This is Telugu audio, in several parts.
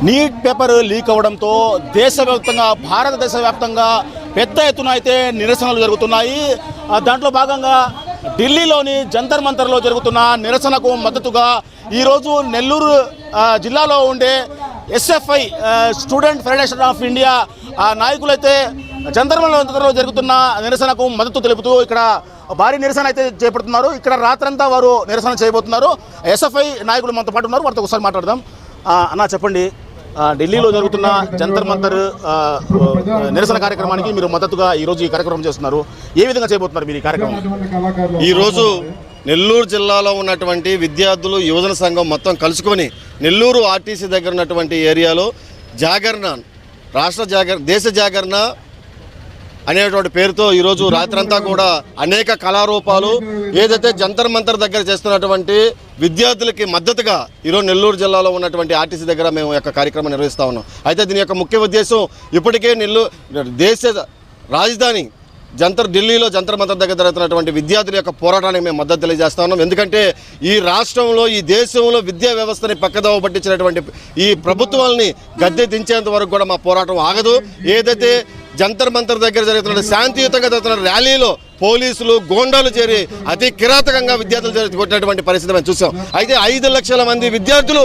నీట్ పేపర్ లీక్ అవడంతో దేశవ్యాప్తంగా భారతదేశ వ్యాప్తంగా పెద్ద ఎత్తున అయితే నిరసనలు జరుగుతున్నాయి. దాంట్లో భాగంగా ఢిల్లీలోని జంతర్ మంతర్లో జరుగుతున్న నిరసనకు మద్దతుగా ఈరోజు నెల్లూరు జిల్లాలో ఉండే SFI student federation of India నాయకులైతే జంతర్ మంతర్లో జరుగుతున్న నిరసనకు మద్దతు తెలుపుతూ ఇక్కడ భారీ నిరసన అయితే చేపడుతున్నారు. ఇక్కడ రాత్రంతా వారు నిరసన చేయబోతున్నారు. ఎస్ఎఫ్ఐ నాయకులు మనతో పాటు ఉన్నారు, వారితో ఒకసారి మాట్లాడదాం. అన్న చెప్పండి, ఢిల్లీలో జరుగుతున్న జంతర్ మంతర్ నిరసన కార్యక్రమానికి మీరు మద్దతుగా ఈరోజు ఈ కార్యక్రమం చేస్తున్నారు. ఏ విధంగా చేయబోతున్నారు మీరు ఈ కార్యక్రమం? ఈరోజు నెల్లూరు జిల్లాలో ఉన్నటువంటి విద్యార్థులు యువజన సంఘం మొత్తం కలుసుకొని నెల్లూరు ఆర్టీసీ దగ్గర ఉన్నటువంటి ఏరియాలో జాగరణ, దేశ జాగరణ అనేటువంటి పేరుతో ఈరోజు రాత్రంతా కూడా అనేక కళారూపాలు ఏదైతే జంతర్ మంతర్ దగ్గర చేస్తున్నటువంటి విద్యార్థులకి మద్దతుగా ఈరోజు నెల్లూరు జిల్లాలో ఉన్నటువంటి ఆర్టీసీ దగ్గర మేము యొక్క కార్యక్రమం నిర్వహిస్తూ ఉన్నాం. అయితే దీని యొక్క ముఖ్య ఉద్దేశం ఇప్పటికే దేశ రాజధాని ఢిల్లీలో జంతర్ మంతర్ దగ్గర జరుగుతున్నటువంటి విద్యార్థుల యొక్క పోరాటానికి మేము మద్దతు తెలియజేస్తా ఉన్నాం. ఎందుకంటే ఈ రాష్ట్రంలో ఈ దేశంలో విద్యా వ్యవస్థని పక్కదోవ పట్టించినటువంటి ఈ ప్రభుత్వాలని గద్దె దించేంత వరకు కూడా మా పోరాటం ఆగదు. ఏదైతే జంతర్ మంతర్ దగ్గర జరుగుతున్న శాంతియుతంగా జరుగుతున్న ర్యాలీలో పోలీసులు గోండాలు చేరి అతి కిరాతకంగా విద్యార్థులు కొట్టినటువంటి పరిస్థితి మేము చూసాం. అయితే 5 లక్షల మంది విద్యార్థులు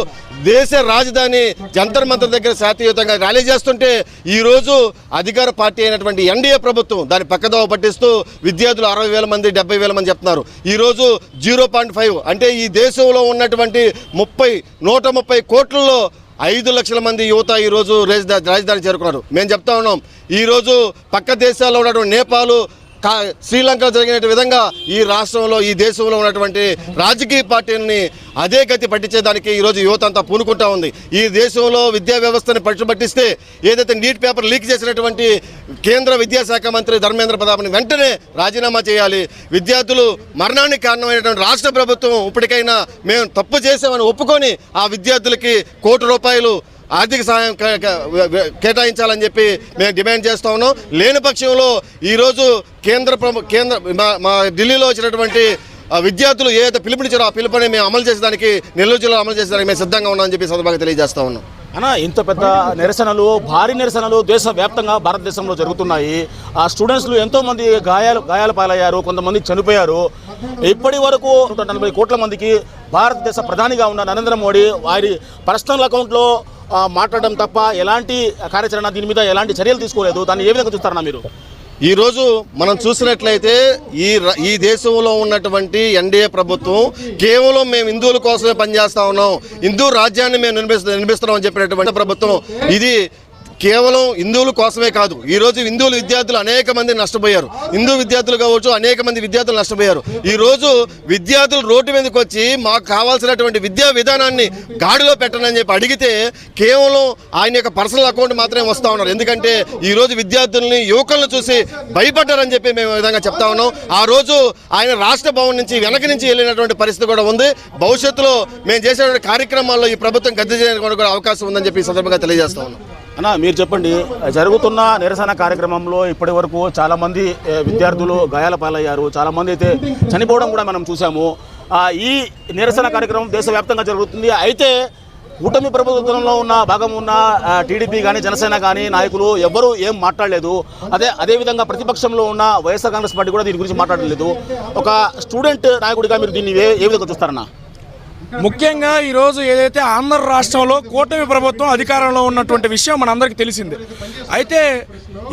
దేశ రాజధాని జంతర్ మంతర్ దగ్గర శాంతియుతంగా ర్యాలీ చేస్తుంటే ఈరోజు అధికార పార్టీ అయినటువంటి ఎన్డీఏ ప్రభుత్వం దాన్ని పక్కదోవ పట్టిస్తూ విద్యార్థులు 60,000 మంది 70,000 మంది చెప్తున్నారు. ఈరోజు 0.5 అంటే ఈ దేశంలో ఉన్నటువంటి 130 కోట్లలో 5 లక్షల మంది యువత ఈరోజు రాజధాని చేరుకున్నారు. మేము చెప్తా ఉన్నాం, ఈరోజు పక్క దేశాల్లో ఉన్నటువంటి నేపాల్, శ్రీలంక జరిగిన విధంగా ఈ రాష్ట్రంలో ఈ దేశంలో ఉన్నటువంటి రాజకీయ పార్టీలని అదే గతి పట్టించేదానికి ఈరోజు యువత అంతా పూనుకుంటా ఉంది. ఈ దేశంలో విద్యా వ్యవస్థని పట్టిస్తే ఏదైతే నీట్ పేపర్ లీక్ చేసినటువంటి కేంద్ర విద్యాశాఖ మంత్రి ధర్మేంద్ర ప్రధాన్ని వెంటనే రాజీనామా చేయాలి. విద్యార్థులు మరణానికి కారణమైనటువంటి రాష్ట్ర ప్రభుత్వం ఇప్పటికైనా మేము తప్పు చేసామని ఒప్పుకొని ఆ విద్యార్థులకి ₹1 కోటి ఆర్థిక సహాయం కేటాయించాలని చెప్పి మేము డిమాండ్ చేస్తూ ఉన్నాం. లేని పక్షంలో ఈరోజు మా ఢిల్లీలో వచ్చినటువంటి విద్యార్థులు ఏదైతే పిలుపునిచ్చారో ఆ పిలుపుని మేము అమలు చేసేదానికి, నెల్లూరు జిల్లాలో అమలు చేసేదానికి మేము సిద్ధంగా ఉన్నామని చెప్పి సందర్భంగా తెలియజేస్తా ఉన్నాం. అన్న, ఇంత పెద్ద నిరసనలు, భారీ నిరసనలు దేశవ్యాప్తంగా భారతదేశంలో జరుగుతున్నాయి. ఆ స్టూడెంట్స్లు ఎంతోమంది గాయాల పాలయ్యారు, కొంతమంది చనిపోయారు. ఇప్పటి వరకు 140 కోట్ల మందికి భారతదేశ ప్రధానిగా ఉన్న నరేంద్ర మోడీ వారి పర్సనల్ అకౌంట్లో మాట్లాడడం తప్ప ఎలాంటి కార్యాచరణ, దీని మీద ఎలాంటి చర్యలు తీసుకోలేదు. దాన్ని ఏ విధంగా చూస్తారన్నా మీరు? ఈరోజు మనం చూసినట్లయితే ఈ దేశంలో ఉన్నటువంటి ఎన్డీఏ ప్రభుత్వం కేవలం మేము హిందువుల కోసమే పనిచేస్తా ఉన్నాం, హిందూ రాజ్యాన్ని మేము నిర్మిస్తున్నాం అని చెప్పినటువంటి ప్రభుత్వం ఇది కేవలం హిందువుల కోసమే కాదు. ఈరోజు హిందువుల విద్యార్థులు అనేక మంది నష్టపోయారు. హిందూ విద్యార్థులు కావచ్చు, అనేక మంది విద్యార్థులు నష్టపోయారు. ఈరోజు విద్యార్థులు రోడ్డు మీదకి వచ్చి మాకు కావాల్సినటువంటి విద్యా విధానాన్ని గాడిలో పెట్టనని చెప్పి అడిగితే కేవలం ఆయన యొక్క పర్సనల్ అకౌంట్ మాత్రమే వస్తూ ఉన్నారు. ఎందుకంటే ఈరోజు విద్యార్థుల్ని, యువకులను చూసి భయపడ్డారని చెప్పి మేము ఈ విధంగా చెప్తా ఉన్నాం. ఆ రోజు ఆయన రాష్ట్ర భవన్ నుంచి వెనక నుంచి వెళ్ళినటువంటి పరిస్థితి కూడా ఉంది. భవిష్యత్తులో మేము చేసేటువంటి కార్యక్రమాల్లో ఈ ప్రభుత్వం గద్దె చేయడానికి కూడా అవకాశం ఉందని చెప్పి ఈ సందర్భంగా తెలియజేస్తా ఉన్నాం. అన్న, మీరు చెప్పండి, జరుగుతున్న నిరసన కార్యక్రమంలో ఇప్పటి వరకు చాలామంది విద్యార్థులు గాయాల పాలయ్యారు, చాలామంది అయితే చనిపోవడం కూడా మనం చూసాము. ఈ నిరసన కార్యక్రమం దేశవ్యాప్తంగా జరుగుతుంది. అయితే కూటమి ప్రభుత్వంలో భాగం ఉన్న టీడీపీ కానీ, జనసేన కానీ నాయకులు ఎవ్వరూ ఏం మాట్లాడలేదు. అదేవిధంగా ప్రతిపక్షంలో ఉన్న వైఎస్ఆర్ కాంగ్రెస్ పార్టీ కూడా దీని గురించి మాట్లాడలేదు. ఒక స్టూడెంట్ నాయకుడిగా మీరు దీన్ని ఏ విధంగా చూస్తారన్నా? ముఖ్యంగా ఈరోజు ఏదైతే ఆంధ్ర రాష్ట్రంలో కూటమి ప్రభుత్వం అధికారంలో ఉన్నటువంటి విషయం మనందరికీ తెలిసిందే. అయితే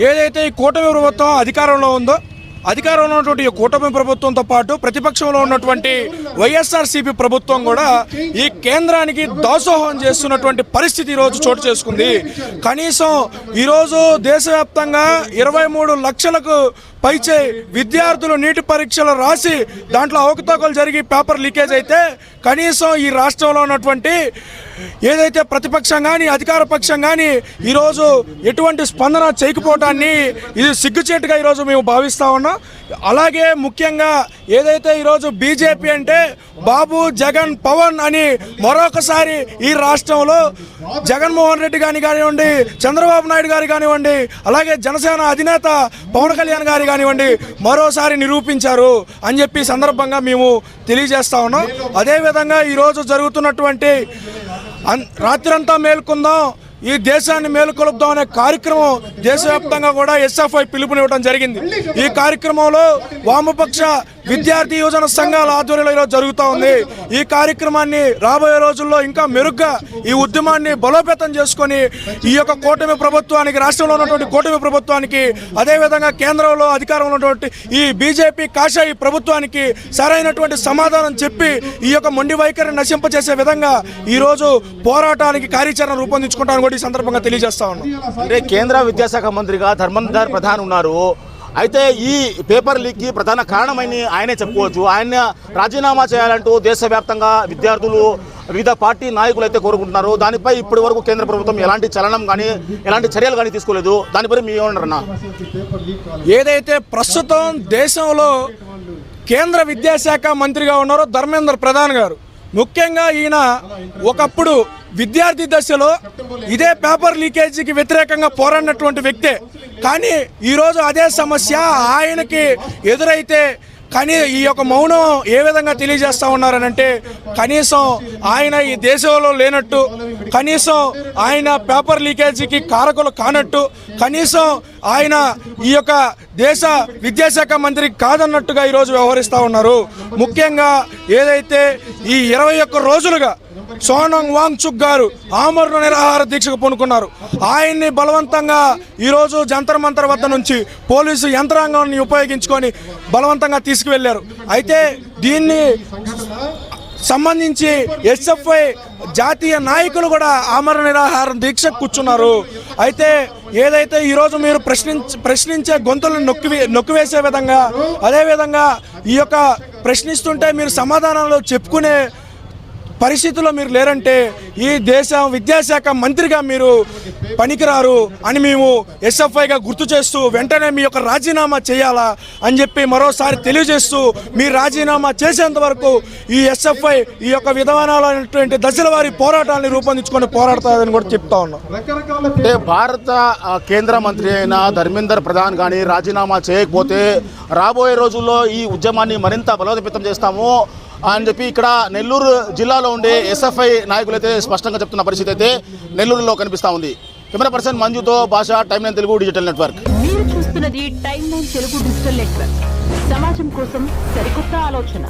ఏదైతే ఈ కూటమి ప్రభుత్వం అధికారంలో ఉందో, అధికారంలో ఉన్నటువంటి కూటమి ప్రభుత్వంతో పాటు ప్రతిపక్షంలో ఉన్నటువంటి వైఎస్ఆర్సీపీ ప్రభుత్వం కూడా ఈ కేంద్రానికి దాసోహం చేస్తున్నటువంటి పరిస్థితి ఈరోజు చోటు చేసుకుంది. కనీసం ఈరోజు దేశవ్యాప్తంగా 23 లక్షలకు పైచే విద్యార్థులు నీటి పరీక్షలు రాసి దాంట్లో అవకతవకలు జరిగి పేపర్ లీకేజ్ అయితే కనీసం ఈ రాష్ట్రంలో ఉన్నటువంటి ఏదైతే ప్రతిపక్షం కానీ, అధికార పక్షం కానీ ఈరోజు ఎటువంటి స్పందన చేయకపోవటాన్ని ఇది సిగ్గుచేటుగా ఈరోజు మేము భావిస్తూ ఉన్నాం. అలాగే ముఖ్యంగా ఏదైతే ఈరోజు బీజేపీ అంటే బాబు, జగన్, పవన్ అని మరొకసారి ఈ రాష్ట్రంలో జగన్మోహన్ రెడ్డి గారిని కానివ్వండి, చంద్రబాబు నాయుడు గారు కానివ్వండి, అలాగే జనసేన అధినేత పవన్ కళ్యాణ్ గారు కానివ్వండి మరోసారి నిరూపించారు అని చెప్పి సందర్భంగా మేము తెలియజేస్తా ఉన్నాం. అదేవిధంగా ఈరోజు జరుగుతున్నటువంటి రాత్రంతా మేల్కొందాం, ఈ దేశాన్ని మేలుకొలుపుదాం అనే కార్యక్రమం దేశవ్యాప్తంగా కూడా ఎస్ఎఫ్ఐ పిలుపునివ్వడం జరిగింది. ఈ కార్యక్రమంలో వామపక్ష విద్యార్థి యువజన సంఘాల ఆధ్వర్యంలో ఈరోజు జరుగుతూ ఉంది. ఈ కార్యక్రమాన్ని రాబోయే రోజుల్లో ఇంకా మెరుగ్గా ఈ ఉద్యమాన్ని బలోపేతం చేసుకొని ఈ యొక్క కూటమి ప్రభుత్వానికి, రాష్ట్రంలో ఉన్నటువంటి కూటమి ప్రభుత్వానికి, అదేవిధంగా కేంద్రంలో అధికారంలో ఉన్నటువంటి ఈ బీజేపీ కాషాయి ప్రభుత్వానికి సరైనటువంటి సమాధానం చెప్పి ఈ యొక్క మొండి వైఖరిని నశింపచేసే విధంగా ఈరోజు పోరాటానికి కార్యాచరణ రూపొందించుకుంటామని కూడా ఈ సందర్భంగా తెలియజేస్తా ఉన్నాం. అంటే కేంద్ర విద్యాశాఖ మంత్రిగా ధర్మేందర్ ప్రధాన్ ఉన్నారు. అయితే ఈ పేపర్ లీక్కి ప్రధాన కారణమని ఆయనే చెప్పుకోవచ్చు. ఆయన రాజీనామా చేయాలంటూ దేశవ్యాప్తంగా విద్యార్థులు, వివిధ పార్టీ నాయకులు అయితే కోరుకుంటున్నారు. దానిపై ఇప్పటి వరకు కేంద్ర ప్రభుత్వం ఎలాంటి చలనం కానీ ఎలాంటి చర్యలు కానీ తీసుకోలేదు. దానిపై మీ ఏమన్నారన్నా? ఏదైతే ప్రస్తుతం దేశంలో కేంద్ర విద్యాశాఖ మంత్రిగా ఉన్నారో ధర్మేంద్ర ప్రధాన్ గారు, ముఖ్యంగా ఈయన ఒకప్పుడు విద్యార్థి దశలో ఇదే పేపర్ లీకేజీకి వ్యతిరేకంగా పోరాడినటువంటి వ్యక్తే. కానీ ఈరోజు అదే సమస్య ఆయనకి ఎదురైతే కానీ ఈ యొక్క మౌనం ఏ విధంగా తెలియజేస్తూ ఉన్నారనంటే, కనీసం ఆయన ఈ దేశంలో లేనట్టు, కనీసం ఆయన పేపర్ లీకేజీకి కారకులు కానట్టు, కనీసం ఆయన ఈ యొక్క దేశ విద్యాశాఖ మంత్రి కాదన్నట్టుగా ఈరోజు వ్యవహరిస్తూ ఉన్నారు. ముఖ్యంగా ఏదైతే ఈ 21 రోజులుగా సోనం వాంగ్చుక్ గారు ఆమరణ నిరాహార దీక్షకు పూనుకున్నారు. ఆయన్ని బలవంతంగా ఈరోజు జంతర్ మంతర్ వద్ద నుంచి పోలీసు యంత్రాంగాన్ని ఉపయోగించుకొని బలవంతంగా తీసుకువెళ్లారు. అయితే దీన్ని సంబంధించి ఎస్ఎఫ్ఐ జాతీయ నాయకులు కూడా ఆమరణ నిరాహార దీక్ష కూర్చున్నారు. అయితే ఏదైతే ఈరోజు మీరు ప్రశ్నించే గొంతులను నొక్కివేసే విధంగా, అదేవిధంగా ఈ యొక్క ప్రశ్నిస్తుంటే మీరు సమాధానాలు చెప్పుకునే పరిస్థితుల్లో మీరు లేరంటే ఈ దేశ విద్యాశాఖ మంత్రిగా మీరు పనికిరారు అని మేము ఎస్ఎఫ్ఐగా గుర్తు చేస్తూ వెంటనే మీ యొక్క రాజీనామా చేయాలా అని చెప్పి మరోసారి తెలియజేస్తూ మీ రాజీనామా చేసేంత వరకు ఈ ఎస్ఎఫ్ఐ ఈ యొక్క విధానాలైనటువంటి దశల వారి పోరాటాన్ని రూపొందించుకొని పోరాడుతుందని కూడా చెప్తా ఉన్నాం. అంటే భారత కేంద్ర మంత్రి అయిన ధర్మేందర్ ప్రధాన్ కానీ రాజీనామా చేయకపోతే రాబోయే రోజుల్లో ఈ ఉద్యమాన్ని మరింత బలోపేతం చేస్తాము అని చెప్పి ఇక్కడ నెల్లూరు జిల్లాలో ఉండే ఎస్ఎఫ్ఐ నాయకులు అయితే స్పష్టంగా చెప్తున్న పరిస్థితి అయితే నెల్లూరులో కనిపిస్తూ ఉంది. కెమెరా పర్సన్ మంజుతో భాష, time line Telugu digital network. మీరు చూస్తున్నది time line Telugu digital network. సమాజం కోసం సరికొత్త ఆలోచన.